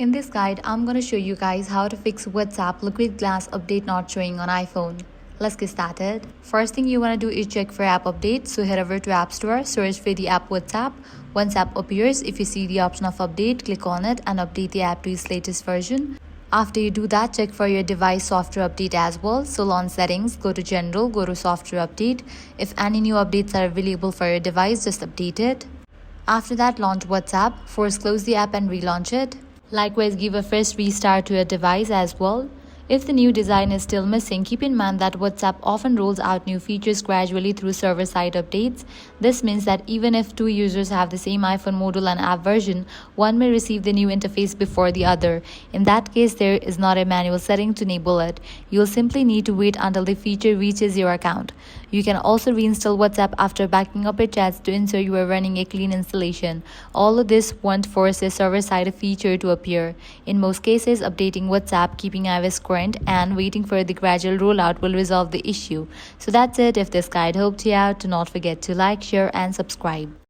In this guide, I'm going to show you guys how to fix WhatsApp liquid glass update not showing on iPhone. Let's get started. First thing you want to do is check for app updates. So head over to App Store, search for the app WhatsApp. Once app appears, if you see the option of update, click on it and update the app to its latest version. After you do that, check for your device software update as well. So launch settings, go to general, go to software update. If any new updates are available for your device, just update it. After that, launch WhatsApp. First close the app and relaunch it. Likewise, give a fresh restart to your device as well. If the new design is still missing, keep in mind that WhatsApp often rolls out new features gradually through server-side updates. This means that even if two users have the same iPhone model and app version, one may receive the new interface before the other. In that case, there is not a manual setting to enable it. You'll simply need to wait until the feature reaches your account. You can also reinstall WhatsApp after backing up your chats to ensure you are running a clean installation. All of this won't force a server-side feature to appear. In most cases, updating WhatsApp, keeping iOS current, and waiting for the gradual rollout will resolve the issue. So that's it. If this guide helped you out, do not forget to like, share, and subscribe.